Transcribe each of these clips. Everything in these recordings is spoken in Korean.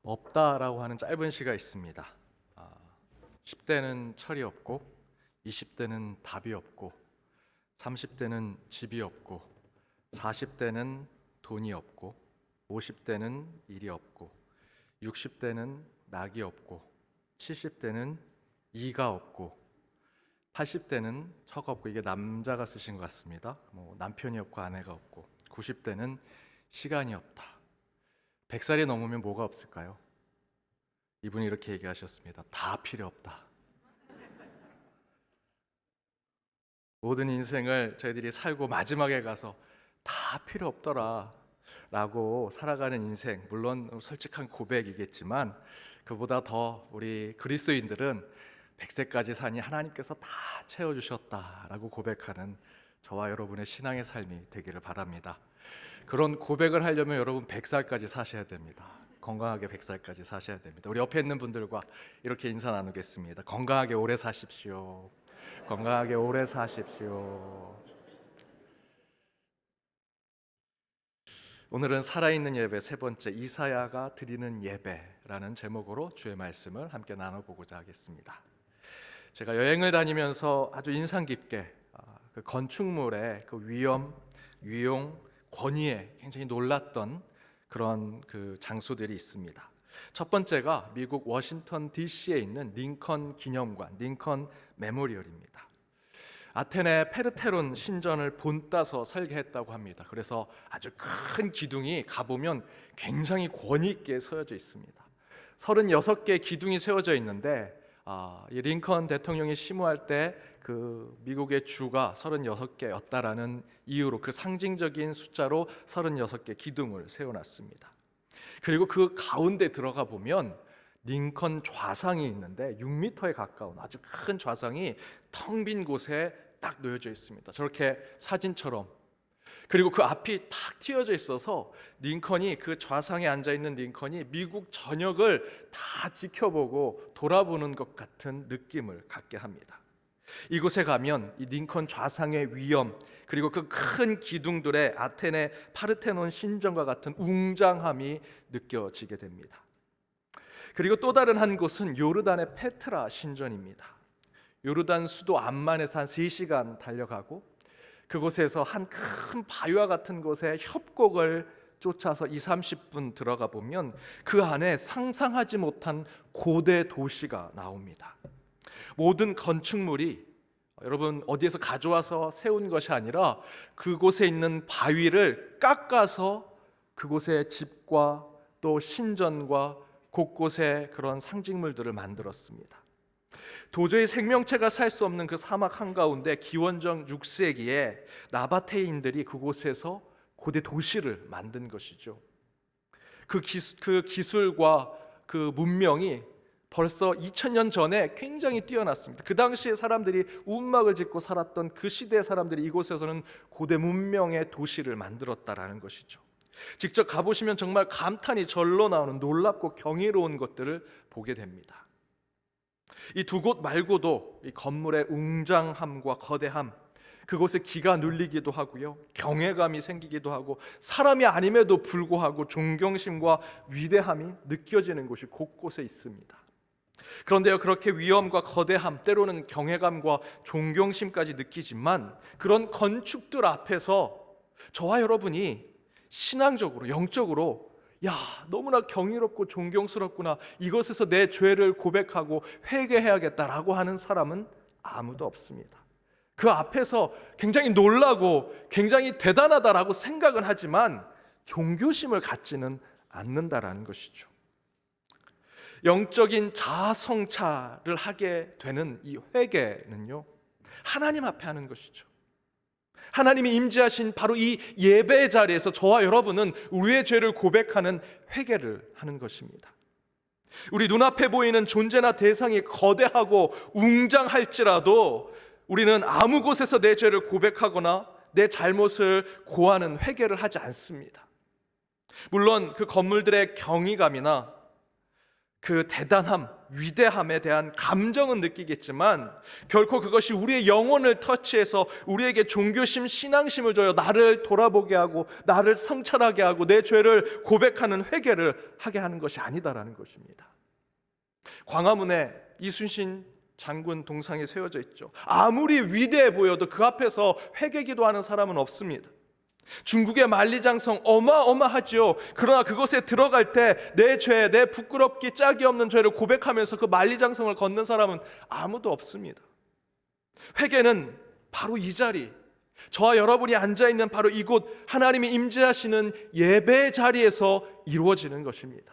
없다라고 하는 짧은 시가 있습니다. 10대는 철이 없고 20대는 답이 없고 30대는 집이 없고 40대는 돈이 없고 50대는 일이 없고 60대는 낙이 없고 70대는 이가 없고 80대는 처가 없고, 이게 남자가 쓰신 것 같습니다. 남편이 없고 아내가 없고 90대는 시간이 없다. 100살이 넘으면 뭐가 없을까요? 이분이 이렇게 얘기하셨습니다. 다 필요 없다. 모든 인생을 저희들이 살고 마지막에 가서 다 필요 없더라 라고 살아가는 인생, 물론 솔직한 고백이겠지만 그보다 더 우리 그리스도인들은 100세까지 사니 하나님께서 다 채워주셨다라고 고백하는 저와 여러분의 신앙의 삶이 되기를 바랍니다. 그런 고백을 하려면 여러분 100살까지 사셔야 됩니다. 건강하게 100살까지 사셔야 됩니다. 우리 옆에 있는 분들과 이렇게 인사 나누겠습니다. 건강하게 오래 사십시오. 건강하게 오래 사십시오. 오늘은 살아있는 예배 세 번째, 이사야가 드리는 예배라는 제목으로 주의 말씀을 함께 나눠보고자 하겠습니다. 제가 여행을 다니면서 아주 인상 깊게 그 건축물의 그 위험, 유용, 권위에 굉장히 놀랐던 그런 그 장소들이 있습니다. 첫 번째가 미국 워싱턴 DC에 있는 링컨 기념관, 링컨 메모리얼입니다. 아테네 페르테론 신전을 본따서 설계했다고 합니다. 그래서 아주 큰 기둥이 가보면 굉장히 권위 있게 세워져 있습니다. 36개의 기둥이 세워져 있는데 이 링컨 대통령이 심우할 때 그 미국의 주가 36개였다라는 이유로 그 상징적인 숫자로 36개 기둥을 세워놨습니다. 그리고 그 가운데 들어가 보면 링컨 좌상이 있는데 6m에 가까운 아주 큰 좌상이 텅 빈 곳에 딱 놓여져 있습니다. 저렇게 사진처럼. 그리고 그 앞이 탁 튀어져 있어서 링컨이, 그 좌상에 앉아있는 링컨이 미국 전역을 다 지켜보고 돌아보는 것 같은 느낌을 갖게 합니다. 이곳에 가면 이 링컨 좌상의 위엄, 그리고 그 큰 기둥들의 아테네 파르테논 신전과 같은 웅장함이 느껴지게 됩니다. 그리고 또 다른 한 곳은 요르단의 페트라 신전입니다. 요르단 수도 암만에서 한 3시간 달려가고 그곳에서 한 큰 바위와 같은 곳에 협곡을 쫓아서 20-30분 들어가 보면 그 안에 상상하지 못한 고대 도시가 나옵니다. 모든 건축물이 여러분 어디에서 가져와서 세운 것이 아니라 그곳에 있는 바위를 깎아서 그곳에 집과 또 신전과 곳곳에 그런 상징물들을 만들었습니다. 도저히 생명체가 살 수 없는 그 사막 한가운데 기원전 6세기에 나바테인들이 그곳에서 고대 도시를 만든 것이죠. 그 기술과 그 문명이 벌써 2000년 전에 굉장히 뛰어났습니다. 그 당시에 사람들이 움막을 짓고 살았던 그 시대의 사람들이 이곳에서는 고대 문명의 도시를 만들었다라는 것이죠. 직접 가보시면 정말 감탄이 절로 나오는 놀랍고 경이로운 것들을 보게 됩니다. 이 두 곳 말고도 이 건물의 웅장함과 거대함, 그곳에 기가 눌리기도 하고요, 경외감이 생기기도 하고 사람이 아님에도 불구하고 존경심과 위대함이 느껴지는 곳이 곳곳에 있습니다. 그런데요, 그렇게 위엄과 거대함, 때로는 경외감과 존경심까지 느끼지만 그런 건축들 앞에서 저와 여러분이 신앙적으로, 영적으로 너무나 경이롭고 존경스럽구나, 이것에서 내 죄를 고백하고 회개해야겠다라고 하는 사람은 아무도 없습니다. 그 앞에서 굉장히 놀라고 굉장히 대단하다라고 생각은 하지만 종교심을 갖지는 않는다라는 것이죠. 영적인 자아 성찰을 하게 되는 이 회개는요, 하나님 앞에 하는 것이죠. 하나님이 임재하신 바로 이 예배의 자리에서 저와 여러분은 우리의 죄를 고백하는 회개를 하는 것입니다. 우리 눈앞에 보이는 존재나 대상이 거대하고 웅장할지라도 우리는 아무 곳에서 내 죄를 고백하거나 내 잘못을 고하는 회개를 하지 않습니다. 물론 그 건물들의 경이감이나 그 대단함, 위대함에 대한 감정은 느끼겠지만 결코 그것이 우리의 영혼을 터치해서 우리에게 종교심, 신앙심을 줘요. 나를 돌아보게 하고 나를 성찰하게 하고 내 죄를 고백하는 회개를 하게 하는 것이 아니다라는 것입니다. 광화문에 이순신 장군 동상이 세워져 있죠. 아무리 위대해 보여도 그 앞에서 회개 기도하는 사람은 없습니다. 중국의 만리장성 어마어마하지요. 그러나 그곳에 들어갈 때 내 죄, 내 부끄럽기 짝이 없는 죄를 고백하면서 그 만리장성을 걷는 사람은 아무도 없습니다. 회개는 바로 이 자리, 저와 여러분이 앉아있는 바로 이곳 하나님이 임재하시는 예배의 자리에서 이루어지는 것입니다.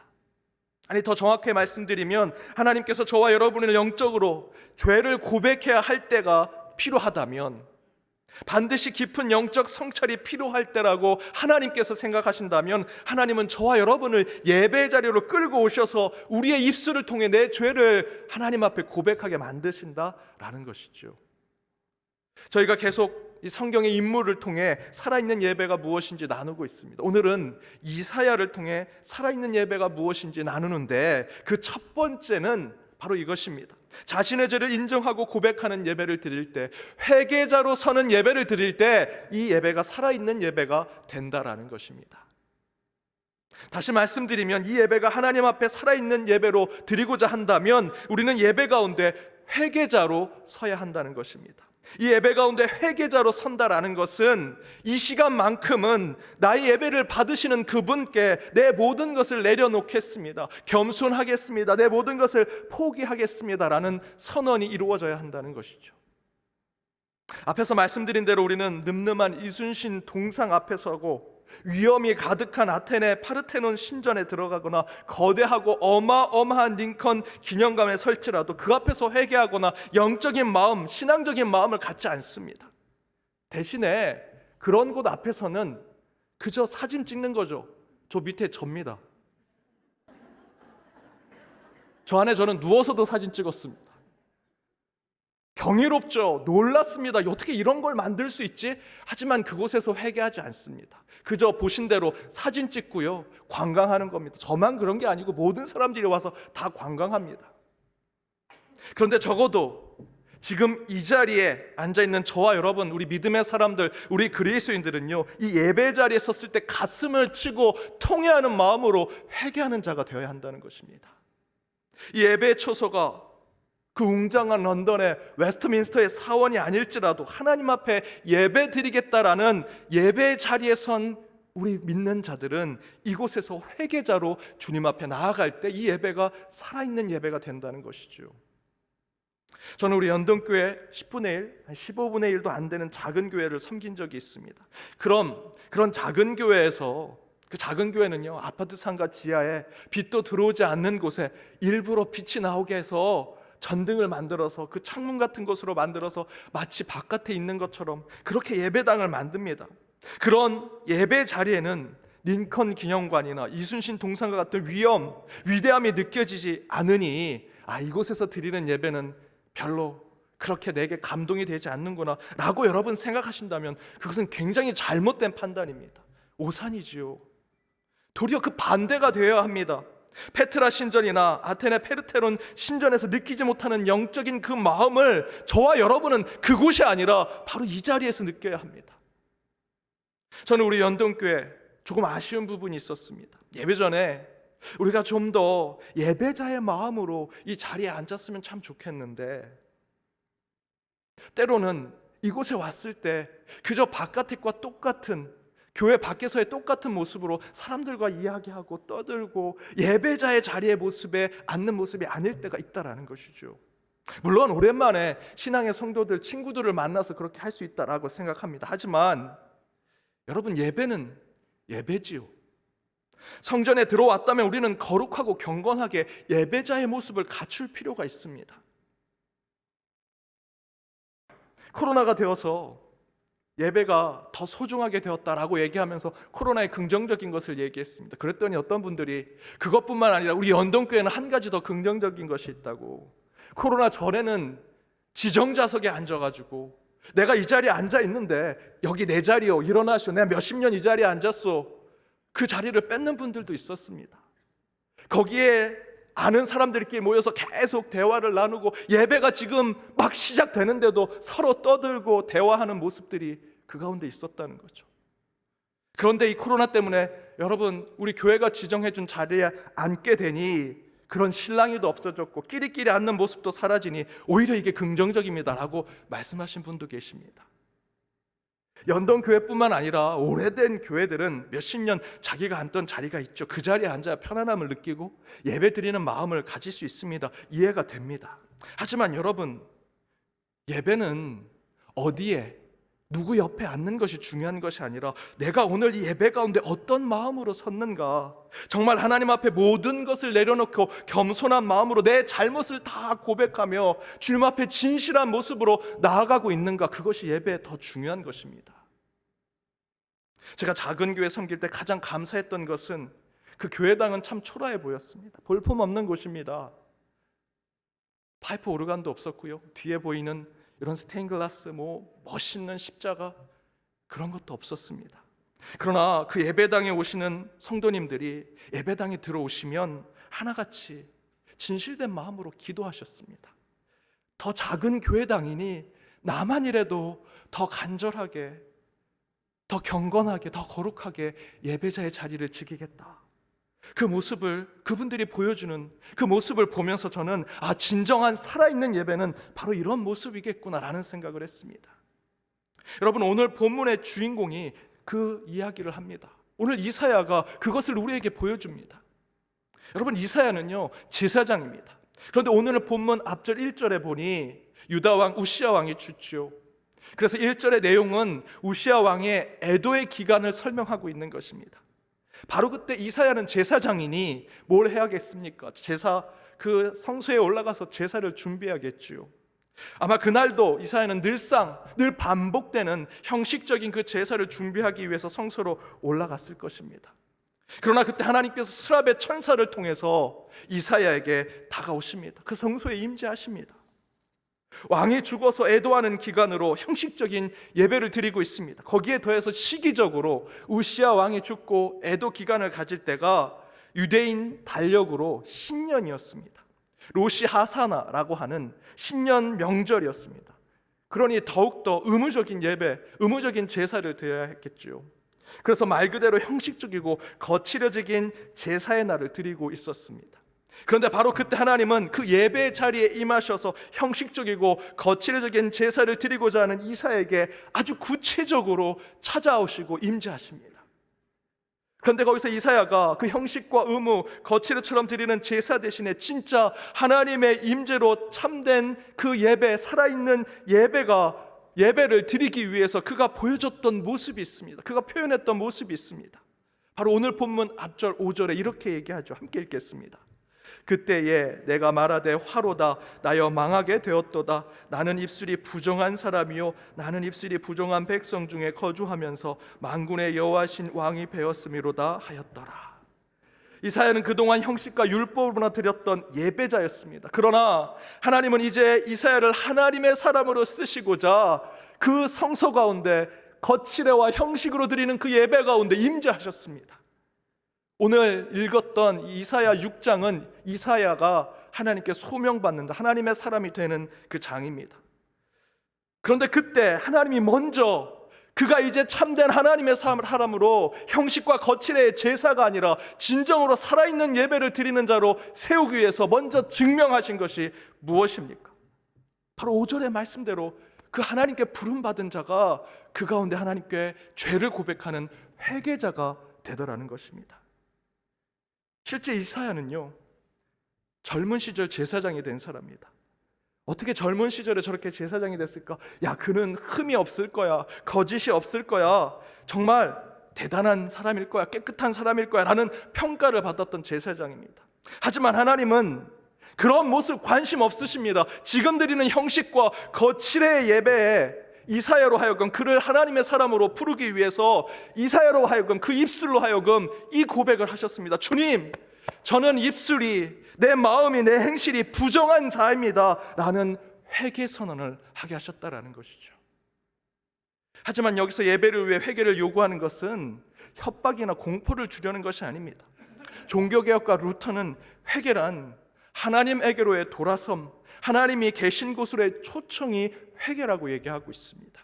아니, 더 정확하게 말씀드리면 하나님께서 저와 여러분을 영적으로 죄를 고백해야 할 때가 필요하다면, 반드시 깊은 영적 성찰이 필요할 때라고 하나님께서 생각하신다면, 하나님은 저와 여러분을 예배의 자리로 끌고 오셔서 우리의 입술을 통해 내 죄를 하나님 앞에 고백하게 만드신다라는 것이죠. 저희가 계속 이 성경의 인물을 통해 살아있는 예배가 무엇인지 나누고 있습니다. 오늘은 이사야를 통해 살아있는 예배가 무엇인지 나누는데, 그 첫 번째는 바로 이것입니다. 자신의 죄를 인정하고 고백하는 예배를 드릴 때, 회개자로 서는 예배를 드릴 때 이 예배가 살아있는 예배가 된다라는 것입니다. 다시 말씀드리면 이 예배가 하나님 앞에 살아있는 예배로 드리고자 한다면 우리는 예배 가운데 회개자로 서야 한다는 것입니다. 이 예배 가운데 회개자로 선다라는 것은 이 시간만큼은 나의 예배를 받으시는 그분께 내 모든 것을 내려놓겠습니다, 겸손하겠습니다, 내 모든 것을 포기하겠습니다라는 선언이 이루어져야 한다는 것이죠. 앞에서 말씀드린 대로 우리는 늠름한 이순신 동상 앞에 서고 위험이 가득한 아테네 파르테논 신전에 들어가거나 거대하고 어마어마한 링컨 기념관에 설치라도 그 앞에서 회개하거나 영적인 마음, 신앙적인 마음을 갖지 않습니다. 대신에 그런 곳 앞에서는 그저 사진 찍는 거죠. 저 밑에 접니다. 저 안에 저는 누워서도 사진 찍었습니다. 경이롭죠. 놀랐습니다. 어떻게 이런 걸 만들 수 있지? 하지만 그곳에서 회개하지 않습니다. 그저 보신 대로 사진 찍고요, 관광하는 겁니다. 저만 그런 게 아니고 모든 사람들이 와서 다 관광합니다. 그런데 적어도 지금 이 자리에 앉아있는 저와 여러분, 우리 믿음의 사람들, 우리 그리스도인들은요, 이 예배 자리에 섰을 때 가슴을 치고 통회하는 마음으로 회개하는 자가 되어야 한다는 것입니다. 이 예배의 초소가 그 웅장한 런던의 웨스트민스터의 사원이 아닐지라도 하나님 앞에 예배 드리겠다라는 예배의 자리에 선 우리 믿는 자들은 이곳에서 회개자로 주님 앞에 나아갈 때 이 예배가 살아있는 예배가 된다는 것이죠. 저는 우리 연동교회 10분의 1, 15분의 1도 안 되는 작은 교회를 섬긴 적이 있습니다. 그런 작은 교회에서, 그 작은 교회는요, 아파트 상가 지하에 빛도 들어오지 않는 곳에 일부러 빛이 나오게 해서 전등을 만들어서 그 창문 같은 곳으로 만들어서 마치 바깥에 있는 것처럼 그렇게 예배당을 만듭니다. 그런 예배 자리에는 링컨 기념관이나 이순신 동상과 같은 위대함이 느껴지지 않으니, 이곳에서 드리는 예배는 별로 그렇게 내게 감동이 되지 않는구나 라고 여러분 생각하신다면 그것은 굉장히 잘못된 판단입니다. 오산이지요. 도리어 그 반대가 되어야 합니다. 페트라 신전이나 아테네 페르테논 신전에서 느끼지 못하는 영적인 그 마음을 저와 여러분은 그곳이 아니라 바로 이 자리에서 느껴야 합니다. 저는 우리 연동교회 조금 아쉬운 부분이 있었습니다. 예배 전에 우리가 좀 더 예배자의 마음으로 이 자리에 앉았으면 참 좋겠는데, 때로는 이곳에 왔을 때 그저 바깥과 똑같은, 교회 밖에서의 똑같은 모습으로 사람들과 이야기하고 떠들고 예배자의 자리의 모습에 앉는 모습이 아닐 때가 있다라는 것이죠. 물론 오랜만에 신앙의 성도들, 친구들을 만나서 그렇게 할 수 있다라고 생각합니다. 하지만 여러분, 예배는 예배지요. 성전에 들어왔다면 우리는 거룩하고 경건하게 예배자의 모습을 갖출 필요가 있습니다. 코로나가 되어서 예배가 더 소중하게 되었다라고 얘기하면서 코로나의 긍정적인 것을 얘기했습니다. 그랬더니 어떤 분들이 그것뿐만 아니라 우리 연동교회는 한 가지 더 긍정적인 것이 있다고, 코로나 전에는 지정자석에 앉아가지고 내가 이 자리에 앉아 있는데 여기 내 자리요, 일어나시오, 내가 몇십 년 이 자리에 앉았어, 그 자리를 뺏는 분들도 있었습니다. 거기에 아는 사람들끼리 모여서 계속 대화를 나누고 예배가 지금 막 시작되는데도 서로 떠들고 대화하는 모습들이 그 가운데 있었다는 거죠. 그런데 이 코로나 때문에 여러분, 우리 교회가 지정해준 자리에 앉게 되니 그런 신랑이도 없어졌고 끼리끼리 앉는 모습도 사라지니 오히려 이게 긍정적입니다라고 말씀하신 분도 계십니다. 연동교회뿐만 아니라 오래된 교회들은 몇십 년 자기가 앉던 자리가 있죠. 그 자리에 앉아야 편안함을 느끼고 예배 드리는 마음을 가질 수 있습니다. 이해가 됩니다. 하지만 여러분, 예배는 어디에 누구 옆에 앉는 것이 중요한 것이 아니라 내가 오늘 이 예배 가운데 어떤 마음으로 섰는가, 정말 하나님 앞에 모든 것을 내려놓고 겸손한 마음으로 내 잘못을 다 고백하며 주님 앞에 진실한 모습으로 나아가고 있는가, 그것이 예배에 더 중요한 것입니다. 제가 작은 교회 섬길 때 가장 감사했던 것은 그 교회당은 참 초라해 보였습니다. 볼품없는 곳입니다. 파이프 오르간도 없었고요, 뒤에 보이는 이런 스테인글라스 멋있는 십자가 그런 것도 없었습니다. 그러나 그 예배당에 오시는 성도님들이 예배당에 들어오시면 하나같이 진실된 마음으로 기도하셨습니다. 더 작은 교회당이니 나만이라도 더 간절하게, 더 경건하게, 더 거룩하게 예배자의 자리를 지키겠다. 그 모습을 그분들이 보여주는 그 모습을 보면서 저는 진정한 살아있는 예배는 바로 이런 모습이겠구나라는 생각을 했습니다. 여러분, 오늘 본문의 주인공이 그 이야기를 합니다. 오늘 이사야가 그것을 우리에게 보여줍니다. 여러분, 이사야는요 제사장입니다. 그런데 오늘 본문 앞절 1절에 보니 유다 왕 우시야 왕이 죽죠. 그래서 1절의 내용은 우시야 왕의 애도의 기간을 설명하고 있는 것입니다. 바로 그때 이사야는 제사장이니 뭘 해야겠습니까? 그 성소에 올라가서 제사를 준비하겠지요. 아마 그날도 이사야는 늘 반복되는 형식적인 그 제사를 준비하기 위해서 성소로 올라갔을 것입니다. 그러나 그때 하나님께서 스랍의 천사를 통해서 이사야에게 다가오십니다. 그 성소에 임재하십니다. 왕이 죽어서 애도하는 기간으로 형식적인 예배를 드리고 있습니다. 거기에 더해서 시기적으로 우시야 왕이 죽고 애도 기간을 가질 때가 유대인 달력으로 신년이었습니다. 로시 하사나라고 하는 신년 명절이었습니다. 그러니 더욱더 의무적인 예배, 의무적인 제사를 드려야 했겠죠. 그래서 말 그대로 형식적이고 거칠어진 제사의 날을 드리고 있었습니다. 그런데 바로 그때 하나님은 그 예배 자리에 임하셔서 형식적이고 거칠어진 제사를 드리고자 하는 이사야에게 아주 구체적으로 찾아오시고 임재하십니다. 그런데 거기서 이사야가 그 형식과 의무, 거칠어처럼 드리는 제사 대신에 진짜 하나님의 임재로 참된 그 예배, 살아있는 예배를 드리기 위해서 그가 보여줬던 모습이 있습니다. 그가 표현했던 모습이 있습니다. 바로 오늘 본문 앞절 5절에 이렇게 얘기하죠. 함께 읽겠습니다. 그때에 내가 말하되 화로다, 나여 망하게 되었도다. 나는 입술이 부정한 사람이요 나는 입술이 부정한 백성 중에 거주하면서 만군의 여호와신 왕이 배었음이로다 하였더라. 이사야는 그동안 형식과 율법으로 드렸던 예배자였습니다. 그러나 하나님은 이제 이사야를 하나님의 사람으로 쓰시고자 그 성소 가운데 거칠애와 형식으로 드리는 그 예배 가운데 임재하셨습니다. 오늘 읽었던 이사야 6장은 이사야가 하나님께 소명받는다, 하나님의 사람이 되는 그 장입니다. 그런데 그때 하나님이 먼저 그가 이제 참된 하나님의 사람으로 형식과 거칠의 제사가 아니라 진정으로 살아있는 예배를 드리는 자로 세우기 위해서 먼저 증명하신 것이 무엇입니까? 바로 5절의 말씀대로 그 하나님께 부름받은 자가 그 가운데 하나님께 죄를 고백하는 회개자가 되더라는 것입니다. 실제 이사야는요 젊은 시절 제사장이 된 사람입니다. 어떻게 젊은 시절에 저렇게 제사장이 됐을까? 그는 흠이 없을 거야, 거짓이 없을 거야, 정말 대단한 사람일 거야, 깨끗한 사람일 거야 라는 평가를 받았던 제사장입니다. 하지만 하나님은 그런 모습 관심 없으십니다. 지금 드리는 형식과 거칠의 예배에 이사야로 하여금 그를 하나님의 사람으로 부르기 위해서 이사야로 하여금 그 입술로 하여금 이 고백을 하셨습니다. 주님, 저는 입술이, 내 마음이, 내 행실이 부정한 자입니다 라는 회개 선언을 하게 하셨다라는 것이죠. 하지만 여기서 예배를 위해 회개를 요구하는 것은 협박이나 공포를 주려는 것이 아닙니다. 종교개혁가 루터는 회개란 하나님에게로의 돌아섬, 하나님이 계신 곳으로의 초청이 회개라고 얘기하고 있습니다.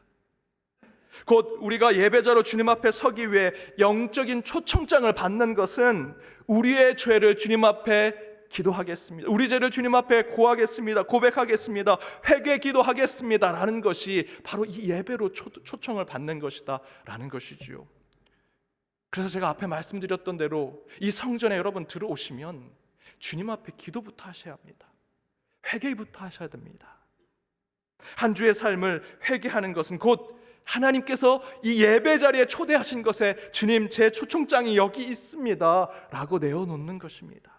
곧 우리가 예배자로 주님 앞에 서기 위해 영적인 초청장을 받는 것은 우리의 죄를 주님 앞에 기도하겠습니다, 우리 죄를 주님 앞에 고하겠습니다, 고백하겠습니다, 회개 기도하겠습니다 라는 것이 바로 이 예배로 초청을 받는 것이다 라는 것이지요. 그래서 제가 앞에 말씀드렸던 대로 이 성전에 여러분 들어오시면 주님 앞에 기도부터 하셔야 합니다. 회개부터 하셔야 됩니다. 한 주의 삶을 회개하는 것은 곧 하나님께서 이 예배 자리에 초대하신 것에 주님 제 초청장이 여기 있습니다 라고 내어놓는 것입니다.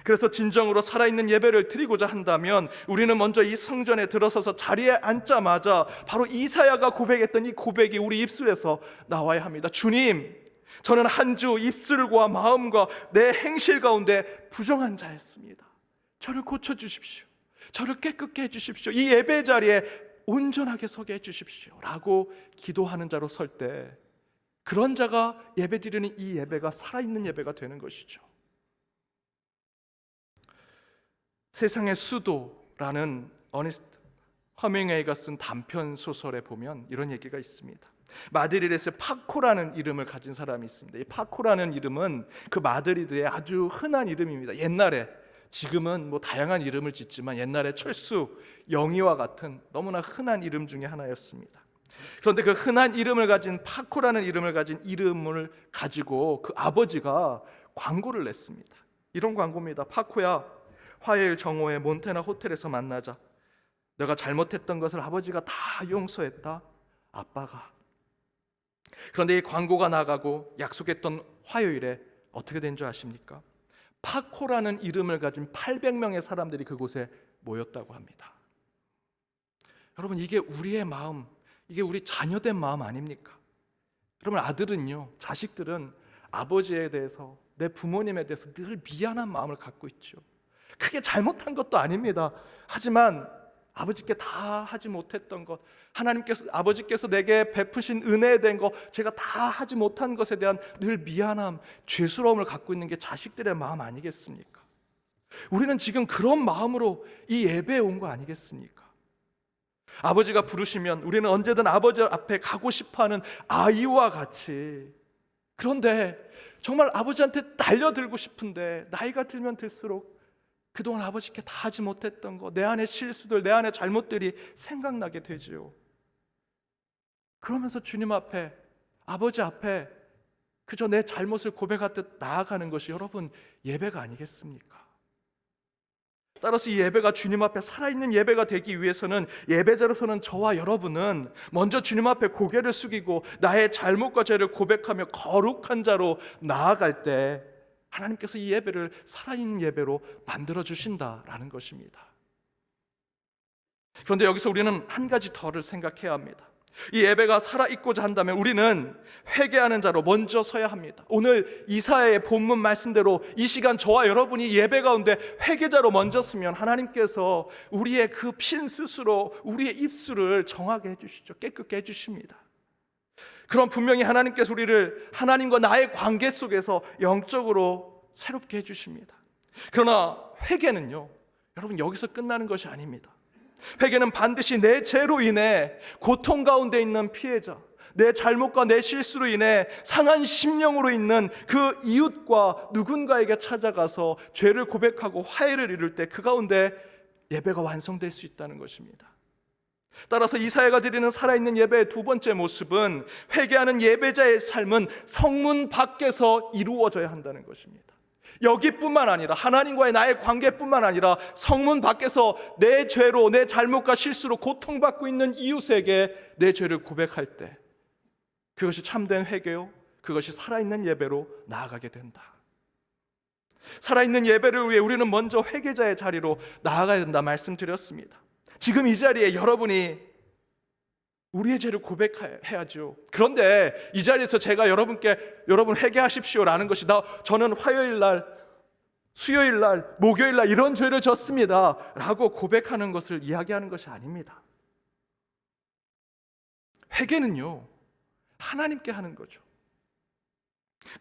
그래서 진정으로 살아있는 예배를 드리고자 한다면 우리는 먼저 이 성전에 들어서서 자리에 앉자마자 바로 이사야가 고백했던 이 고백이 우리 입술에서 나와야 합니다. 주님, 저는 한 주 입술과 마음과 내 행실 가운데 부정한 자였습니다. 저를 고쳐주십시오. 저를 깨끗게 해주십시오. 이 예배 자리에 온전하게 서게 해주십시오 라고 기도하는 자로 설 때 그런 자가 예배 드리는 이 예배가 살아있는 예배가 되는 것이죠. 세상의 수도라는 어니스트 허밍웨이가 쓴 단편 소설에 보면 이런 얘기가 있습니다. 마드리드에서 파코라는 이름을 가진 사람이 있습니다. 이 파코라는 이름은 그 마드리드의 아주 흔한 이름입니다. 옛날에, 지금은 뭐 다양한 이름을 짓지만 옛날에 철수, 영희와 같은 너무나 흔한 이름 중에 하나였습니다. 그런데 그 흔한 이름을 가진 파코라는 이름을 가진 이름을 가지고 그 아버지가 광고를 냈습니다. 이런 광고입니다. 파코야, 화요일 정오에 몬테나 호텔에서 만나자. 내가 잘못했던 것을 아버지가 다 용서했다, 아빠가. 그런데 이 광고가 나가고 약속했던 화요일에 어떻게 된 줄 아십니까? 파코라는 이름을 가진 800명의 사람들이 그곳에 모였다고 합니다. 여러분, 이게 우리의 마음, 이게 우리 자녀된 마음 아닙니까? 여러분, 아들은요, 자식들은 아버지에 대해서, 내 부모님에 대해서 늘 미안한 마음을 갖고 있죠. 크게 잘못한 것도 아닙니다. 하지만 아버지께 다 하지 못했던 것, 하나님께서, 아버지께서 내게 베푸신 은혜에 대한 것, 제가 다 하지 못한 것에 대한 늘 미안함, 죄스러움을 갖고 있는 게 자식들의 마음 아니겠습니까? 우리는 지금 그런 마음으로 이 예배에 온 거 아니겠습니까? 아버지가 부르시면 우리는 언제든 아버지 앞에 가고 싶어하는 아이와 같이, 그런데 정말 아버지한테 달려들고 싶은데 나이가 들면 들수록 그동안 아버지께 다 하지 못했던 거, 내 안의 실수들, 내 안의 잘못들이 생각나게 되죠. 그러면서 주님 앞에, 아버지 앞에 그저 내 잘못을 고백하듯 나아가는 것이 여러분 예배가 아니겠습니까? 따라서 이 예배가 주님 앞에 살아있는 예배가 되기 위해서는, 예배자로서는 저와 여러분은 먼저 주님 앞에 고개를 숙이고 나의 잘못과 죄를 고백하며 거룩한 자로 나아갈 때 하나님께서 이 예배를 살아있는 예배로 만들어주신다라는 것입니다. 그런데 여기서 우리는 한 가지 더를 생각해야 합니다. 이 예배가 살아있고자 한다면 우리는 회개하는 자로 먼저 서야 합니다. 오늘 이사야의 본문 말씀대로 이 시간 저와 여러분이 예배 가운데 회개자로 먼저 서면 하나님께서 우리의 그 핀 스스로 우리의 입술을 정하게 해주시죠. 깨끗게 해주십니다. 그럼 분명히 하나님께서 우리를 하나님과 나의 관계 속에서 영적으로 새롭게 해주십니다. 그러나 회개는요, 여러분 여기서 끝나는 것이 아닙니다. 회개는 반드시 내 죄로 인해 고통 가운데 있는 피해자, 내 잘못과 내 실수로 인해 상한 심령으로 있는 그 이웃과 누군가에게 찾아가서 죄를 고백하고 화해를 이룰 때 그 가운데 예배가 완성될 수 있다는 것입니다. 따라서 이사야가 드리는 살아있는 예배의 두 번째 모습은, 회개하는 예배자의 삶은 성문 밖에서 이루어져야 한다는 것입니다. 여기뿐만 아니라 하나님과의 나의 관계뿐만 아니라 성문 밖에서 내 죄로, 내 잘못과 실수로 고통받고 있는 이웃에게 내 죄를 고백할 때 그것이 참된 회개요, 그것이 살아있는 예배로 나아가게 된다. 살아있는 예배를 위해 우리는 먼저 회개자의 자리로 나아가야 된다 말씀드렸습니다. 지금 이 자리에 여러분이 우리의 죄를 고백해야죠. 그런데 이 자리에서 제가 여러분께 여러분 회개하십시오라는 것이 저는 화요일 날, 수요일 날, 목요일 날 이런 죄를 졌습니다 라고 고백하는 것을 이야기하는 것이 아닙니다. 회개는요, 하나님께 하는 거죠.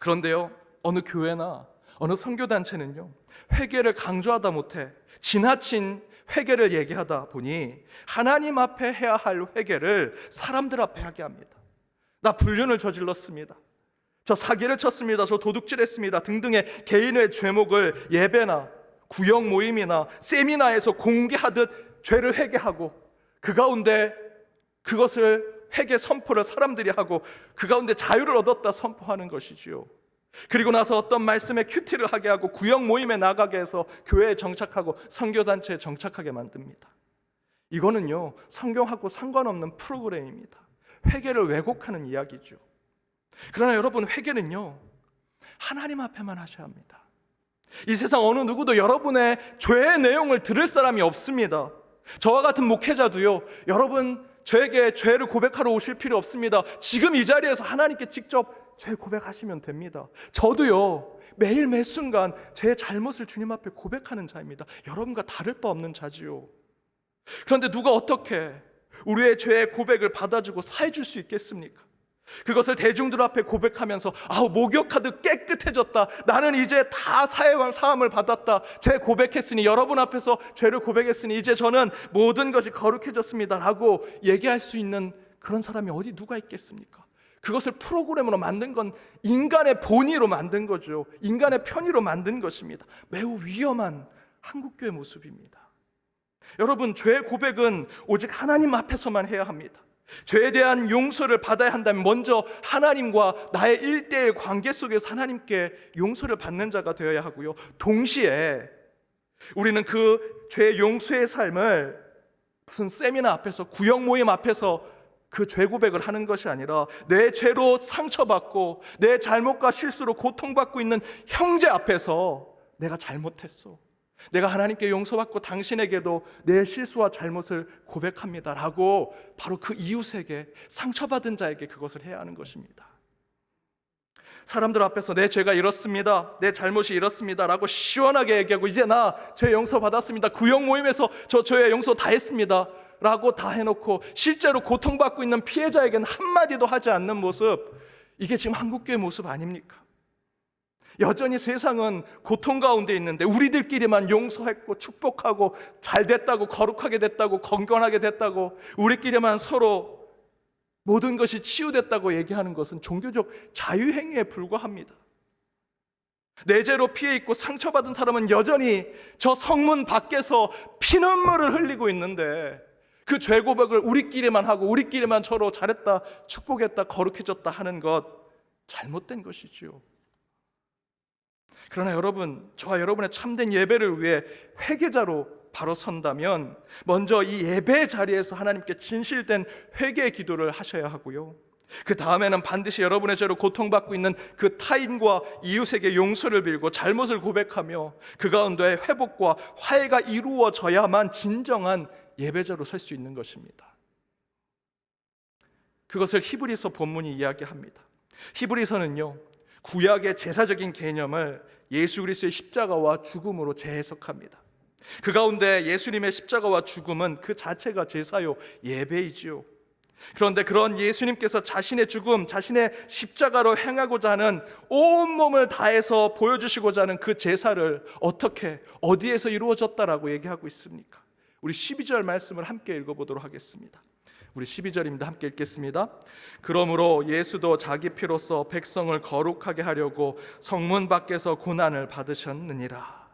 그런데요, 어느 교회나 어느 선교단체는요, 회개를 강조하다 못해 지나친 회개를 얘기하다 보니 하나님 앞에 해야 할 회개를 사람들 앞에 하게 합니다. 나 불륜을 저질렀습니다, 저 사기를 쳤습니다, 저 도둑질했습니다 등등의 개인의 죄목을 예배나 구역 모임이나 세미나에서 공개하듯 죄를 회개하고, 그 가운데 그것을 회개 선포를 사람들이 하고 그 가운데 자유를 얻었다 선포하는 것이지요. 그리고 나서 어떤 말씀에 큐티를 하게 하고 구역 모임에 나가게 해서 교회에 정착하고 선교단체에 정착하게 만듭니다. 이거는요, 성경하고 상관없는 프로그램입니다. 회개를 왜곡하는 이야기죠. 그러나 여러분, 회개는요, 하나님 앞에만 하셔야 합니다. 이 세상 어느 누구도 여러분의 죄의 내용을 들을 사람이 없습니다. 저와 같은 목회자도요, 여러분 저에게 죄를 고백하러 오실 필요 없습니다. 지금 이 자리에서 하나님께 직접 죄 고백하시면 됩니다. 저도요, 매일 매 순간 제 잘못을 주님 앞에 고백하는 자입니다. 여러분과 다를 바 없는 자지요. 그런데 누가 어떻게 우리의 죄의 고백을 받아주고 사해줄 수 있겠습니까? 그것을 대중들 앞에 고백하면서 목욕하듯 깨끗해졌다, 나는 이제 다 사함을 받았다, 죄 고백했으니, 여러분 앞에서 죄를 고백했으니 이제 저는 모든 것이 거룩해졌습니다 라고 얘기할 수 있는 그런 사람이 어디 누가 있겠습니까? 그것을 프로그램으로 만든 건 인간의 본의로 만든 거죠. 인간의 편의로 만든 것입니다. 매우 위험한 한국교회 모습입니다. 여러분, 죄 고백은 오직 하나님 앞에서만 해야 합니다. 죄에 대한 용서를 받아야 한다면 먼저 하나님과 나의 1:1 관계 속에서 하나님께 용서를 받는 자가 되어야 하고요, 동시에 우리는 그 죄 용서의 삶을 무슨 세미나 앞에서, 구역 모임 앞에서 그 죄 고백을 하는 것이 아니라 내 죄로 상처받고 내 잘못과 실수로 고통받고 있는 형제 앞에서 내가 잘못했어, 내가 하나님께 용서받고 당신에게도 내 실수와 잘못을 고백합니다 라고 바로 그 이웃에게, 상처받은 자에게 그것을 해야 하는 것입니다. 사람들 앞에서 내 죄가 이렇습니다, 내 잘못이 이렇습니다 라고 시원하게 얘기하고, 이제 나 죄 용서 받았습니다, 구역 모임에서 저 죄 용서 다 했습니다 라고 다 해놓고 실제로 고통받고 있는 피해자에게는 한마디도 하지 않는 모습, 이게 지금 한국교회 모습 아닙니까? 여전히 세상은 고통 가운데 있는데 우리들끼리만 용서했고 축복하고 잘 됐다고, 거룩하게 됐다고, 건강하게 됐다고, 우리끼리만 서로 모든 것이 치유됐다고 얘기하는 것은 종교적 자유행위에 불과합니다. 내 죄로 피해 있고 상처받은 사람은 여전히 저 성문 밖에서 피눈물을 흘리고 있는데 그 죄 고백을 우리끼리만 하고 우리끼리만 서로 잘했다, 축복했다, 거룩해졌다 하는 것, 잘못된 것이지요. 그러나 여러분, 저와 여러분의 참된 예배를 위해 회개자로 바로 선다면 먼저 이 예배의 자리에서 하나님께 진실된 회개의 기도를 하셔야 하고요, 그 다음에는 반드시 여러분의 죄로 고통받고 있는 그 타인과 이웃에게 용서를 빌고 잘못을 고백하며 그 가운데 회복과 화해가 이루어져야만 진정한 예배자로 설 수 있는 것입니다. 그것을 히브리서 본문이 이야기합니다. 히브리서는요, 구약의 제사적인 개념을 예수 그리스도의 십자가와 죽음으로 재해석합니다. 그 가운데 예수님의 십자가와 죽음은 그 자체가 제사요, 예배이지요. 그런데 그런 예수님께서 자신의 죽음, 자신의 십자가로 행하고자 하는 온몸을 다해서 보여주시고자 하는 그 제사를 어떻게, 어디에서 이루어졌다라고 얘기하고 있습니까? 우리 12절 말씀을 함께 읽어보도록 하겠습니다. 우리 12절입니다. 함께 읽겠습니다. 그러므로 예수도 자기 피로써 백성을 거룩하게 하려고 성문 밖에서 고난을 받으셨느니라.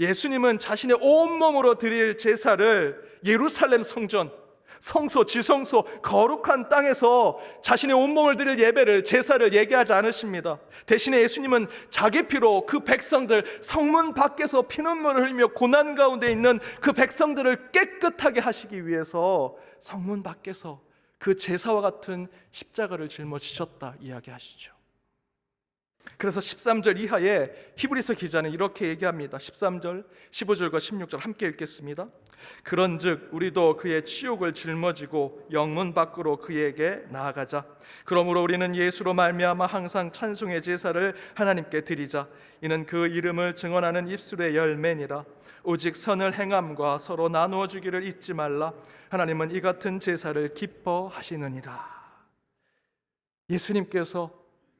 예수님은 자신의 온몸으로 드릴 제사를 예루살렘 성전, 성소, 지성소, 거룩한 땅에서 자신의 온몸을 드릴 예배를, 제사를 얘기하지 않으십니다. 대신에 예수님은 자기 피로 그 백성들, 성문 밖에서 피눈물을 흘리며 고난 가운데 있는 그 백성들을 깨끗하게 하시기 위해서 성문 밖에서 그 제사와 같은 십자가를 짊어지셨다 이야기하시죠. 그래서 13절 이하에 히브리서 기자는 이렇게 얘기합니다. 13절, 15절과 16절 함께 읽겠습니다. 그런즉 우리도 그의 치욕을 짊어지고 영문 밖으로 그에게 나아가자. 그러므로 우리는 예수로 말미암아 항상 찬송의 제사를 하나님께 드리자. 이는 그 이름을 증언하는 입술의 열매니라. 오직 선을 행함과 서로 나누어 주기를 잊지 말라. 하나님은 이 같은 제사를 기뻐하시느니라. 예수님께서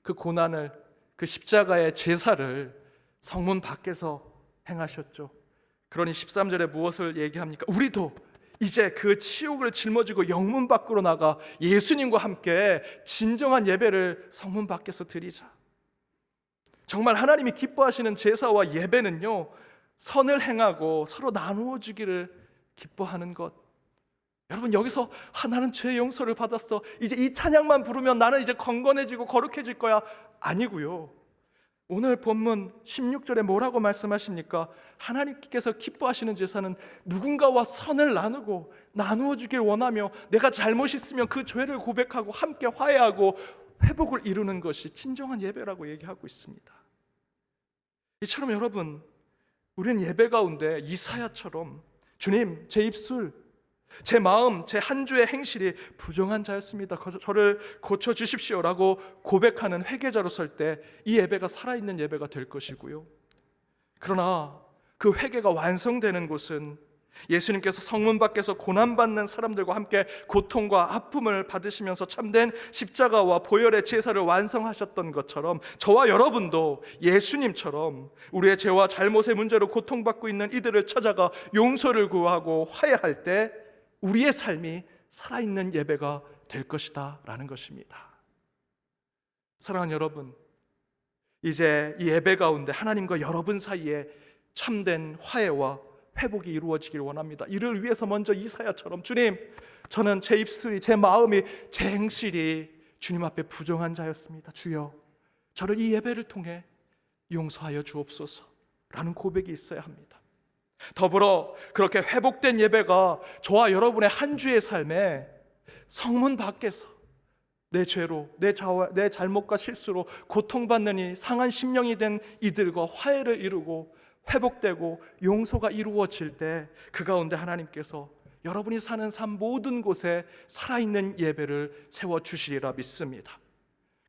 그 고난을, 그 십자가의 제사를 성문 밖에서 행하셨죠. 그러니 13절에 무엇을 얘기합니까? 우리도 이제 그 치욕을 짊어지고 영문 밖으로 나가 예수님과 함께 진정한 예배를 성문 밖에서 드리자. 정말 하나님이 기뻐하시는 제사와 예배는요, 선을 행하고 서로 나누어 주기를 기뻐하는 것. 여러분, 여기서 나는 죄 용서를 받았어, 이제 이 찬양만 부르면 나는 이제 건건해지고 거룩해질 거야, 아니고요. 오늘 본문 16절에 뭐라고 말씀하십니까? 하나님께서 기뻐하시는 제사는 누군가와 선을 나누고 나누어 주길 원하며 내가 잘못 있으면 그 죄를 고백하고 함께 화해하고 회복을 이루는 것이 진정한 예배라고 얘기하고 있습니다. 이처럼 여러분, 우리는 예배 가운데 이사야처럼 주님, 제 입술, 제 마음, 제 한 주의 행실이 부정한 자였습니다, 저를 고쳐주십시오라고 고백하는 회개자로 설 때 이 예배가 살아있는 예배가 될 것이고요. 그러나 그 회개가 완성되는 곳은 예수님께서 성문 밖에서 고난받는 사람들과 함께 고통과 아픔을 받으시면서 참된 십자가와 보혈의 제사를 완성하셨던 것처럼 저와 여러분도 예수님처럼 우리의 죄와 잘못의 문제로 고통받고 있는 이들을 찾아가 용서를 구하고 화해할 때 우리의 삶이 살아있는 예배가 될 것이다 라는 것입니다. 사랑하는 여러분, 이제 이 예배 가운데 하나님과 여러분 사이에 참된 화해와 회복이 이루어지길 원합니다. 이를 위해서 먼저 이사야처럼 주님, 저는 제 입술이, 제 마음이, 제 행실이 주님 앞에 부정한 자였습니다. 주여, 저를 이 예배를 통해 용서하여 주옵소서 라는 고백이 있어야 합니다. 더불어 그렇게 회복된 예배가 저와 여러분의 한 주의 삶에 성문 밖에서 내 죄로, 내 잘못과 실수로 고통받는 이 상한 심령이 된 이들과 화해를 이루고 회복되고 용서가 이루어질 때 그 가운데 하나님께서 여러분이 사는 삶 모든 곳에 살아있는 예배를 세워주시리라 믿습니다.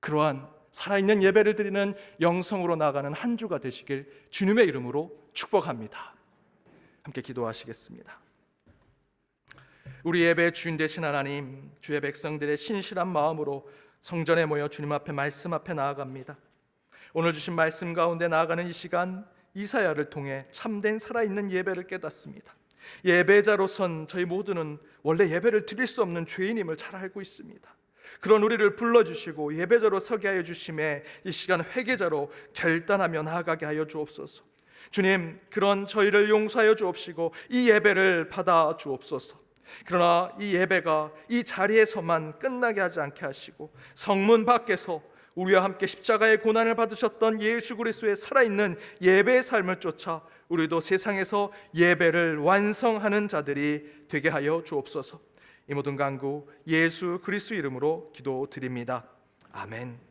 그러한 살아있는 예배를 드리는 영성으로 나아가는 한 주가 되시길 주님의 이름으로 축복합니다. 함께 기도하시겠습니다. 우리 예배의 주인 되신 하나님, 주의 백성들의 신실한 마음으로 성전에 모여 주님 앞에 말씀 앞에 나아갑니다. 오늘 주신 말씀 가운데 나아가는 이 시간, 이사야를 통해 참된 살아있는 예배를 깨닫습니다. 예배자로선 저희 모두는 원래 예배를 드릴 수 없는 죄인임을 잘 알고 있습니다. 그런 우리를 불러주시고 예배자로 서게 하여 주심에 이 시간 회개자로 결단하며 나아가게 하여 주옵소서. 주님, 그런 저희를 용서하여 주옵시고 이 예배를 받아 주옵소서. 그러나 이 예배가 이 자리에서만 끝나게 하지 않게 하시고 성문 밖에서 우리와 함께 십자가의 고난을 받으셨던 예수 그리스도의 살아있는 예배의 삶을 쫓아 우리도 세상에서 예배를 완성하는 자들이 되게 하여 주옵소서. 이 모든 간구 예수 그리스도 이름으로 기도드립니다. 아멘.